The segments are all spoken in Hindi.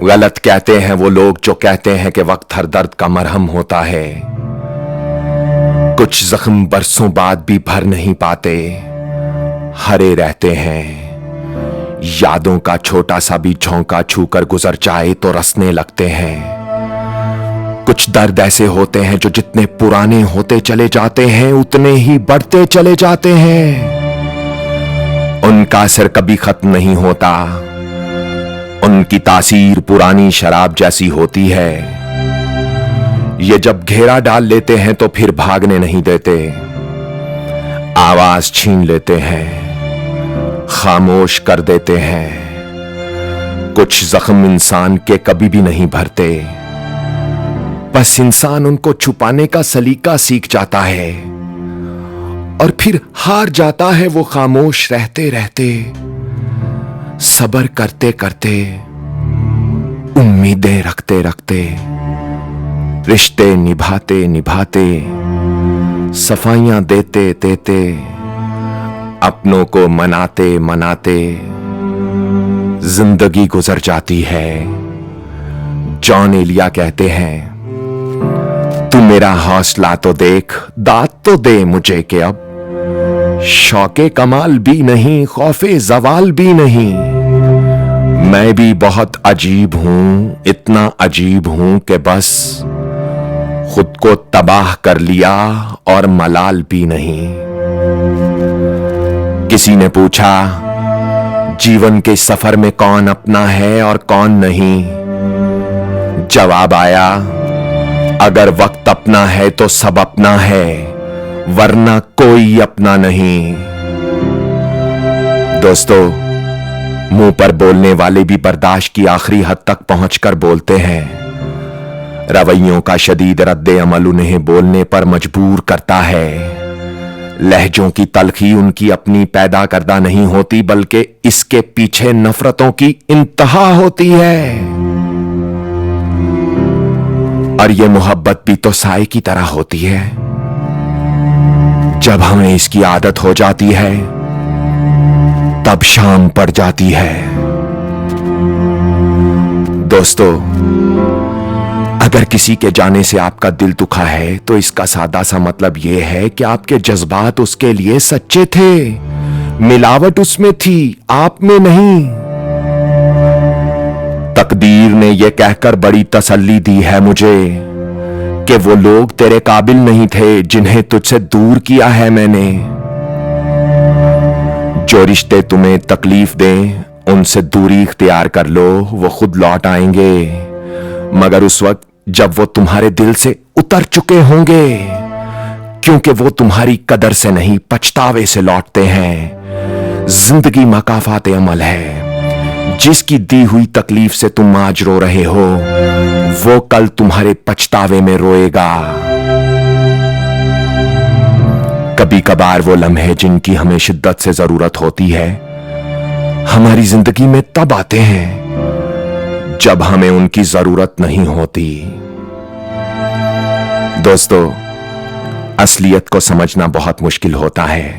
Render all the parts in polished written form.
गलत कहते हैं वो लोग जो कहते हैं कि वक्त हर दर्द का मरहम होता है। कुछ जख्म बरसों बाद भी भर नहीं पाते, हरे रहते हैं। यादों का छोटा सा भी झोंका छूकर गुजर जाए तो रसने लगते हैं। कुछ दर्द ऐसे होते हैं जो जितने पुराने होते चले जाते हैं उतने ही बढ़ते चले जाते हैं। उनका असर कभी खत्म नहीं होता, उनकी तासीर पुरानी शराब जैसी होती है। ये जब घेरा डाल लेते हैं तो फिर भागने नहीं देते, आवाज छीन लेते हैं, खामोश कर देते हैं। कुछ जख्म इंसान के कभी भी नहीं भरते, बस इंसान उनको छुपाने का सलीका सीख जाता है और फिर हार जाता है वो खामोश रहते रहते, सब्र करते करते, उम्मीदें रखते रखते, रिश्ते निभाते निभाते, सफाइयां देते देते, अपनों को मनाते मनाते जिंदगी गुजर जाती है। जॉन एलिया कहते हैं, तू मेरा हौसला तो देख, दाद तो दे मुझे कि अब शौके कमाल भी नहीं, खौफे जवाल भी नहीं। मैं भी बहुत अजीब हूं, इतना अजीब हूं कि बस खुद को तबाह कर लिया और मलाल भी नहीं। किसी ने पूछा, जीवन के सफर में कौन अपना है और कौन नहीं? जवाब आया, अगर वक्त अपना है तो सब अपना है, वरना कोई अपना नहीं। दोस्तों, मुंह पर बोलने वाले भी बर्दाश्त की आखिरी हद तक पहुंचकर बोलते हैं। रवैयों का शदीद रद्दे अमल उन्हें बोलने पर मजबूर करता है। लहजों की तलखी उनकी अपनी पैदा करदा नहीं होती, बल्कि इसके पीछे नफरतों की इंतहा होती है। और ये मोहब्बत भी तो साए की तरह होती है। जब हमें इसकी आदत हो जाती है तब शाम पड़ जाती है। दोस्तों, अगर किसी के जाने से आपका दिल दुखा है तो इसका सादा सा मतलब यह है कि आपके जज्बात उसके लिए सच्चे थे, मिलावट उसमें थी, आप में नहीं। तकदीर ने यह कहकर बड़ी तसल्ली दी है मुझे कि वो लोग तेरे काबिल नहीं थे जिन्हें तुझसे दूर किया है मैंने। जो रिश्ते तुम्हें तकलीफ दें उनसे दूरी इख्तियार कर लो, वो खुद लौट आएंगे, मगर उस वक्त जब वो तुम्हारे दिल से उतर चुके होंगे, क्योंकि वो तुम्हारी कदर से नहीं पछतावे से लौटते हैं। जिंदगी मकाफात अमल है। जिसकी दी हुई तकलीफ से तुम आज रो रहे हो, वो कल तुम्हारे पछतावे में रोएगा। कभी कभार वो लम्हे जिनकी हमें शिद्दत से जरूरत होती है, हमारी जिंदगी में तब आते हैं जब हमें उनकी जरूरत नहीं होती। दोस्तों, असलियत को समझना बहुत मुश्किल होता है।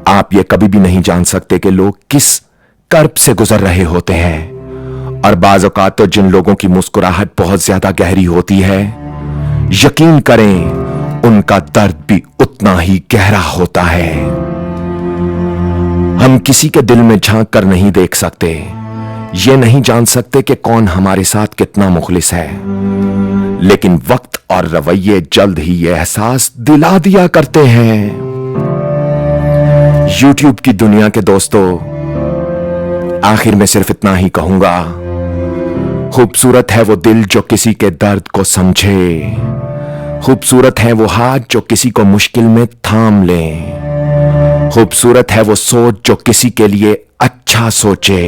आप ये कभी भी नहीं जान सकते कि लोग किस कर्ब से गुजर रहे होते हैं, और बाज़ औक़ात तो जिन लोगों की मुस्कुराहट बहुत ज्यादा गहरी होती है, यकीन करें उनका दर्द भी उतना ही गहरा होता है। हम किसी के दिल में झांक कर नहीं देख सकते, ये नहीं जान सकते कि कौन हमारे साथ कितना मुखलिस है, लेकिन वक्त और रवैये जल्द ही ये एहसास दिला दिया करते हैं। यूट्यूब की दुनिया के दोस्तों, आखिर में सिर्फ इतना ही कहूंगा, खूबसूरत है वो दिल जो किसी के दर्द को समझे, खूबसूरत है वो हाथ जो किसी को मुश्किल में थाम ले, खूबसूरत है वो सोच जो किसी के लिए अच्छा सोचे,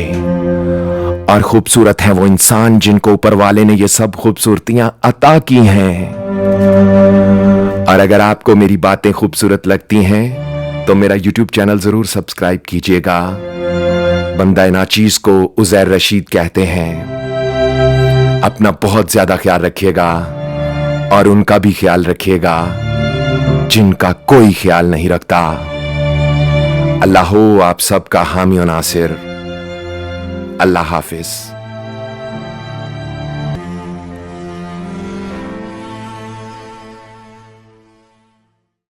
और खूबसूरत है वो इंसान जिनको ऊपर वाले ने ये सब खूबसूरतियां अता की हैं। और अगर आपको मेरी बातें खूबसूरत लगती हैं तो मेरा यूट्यूब चैनल जरूर सब्सक्राइब कीजिएगा। बंदा नाचीज को उज़ैर रशीद कहते हैं। अपना बहुत ज्यादा ख्याल रखिएगा और उनका भी ख्याल रखिएगा जिनका कोई ख्याल नहीं रखता। अल्लाह हो आप सबका हामी और नासिर। अल्लाह हाफिज।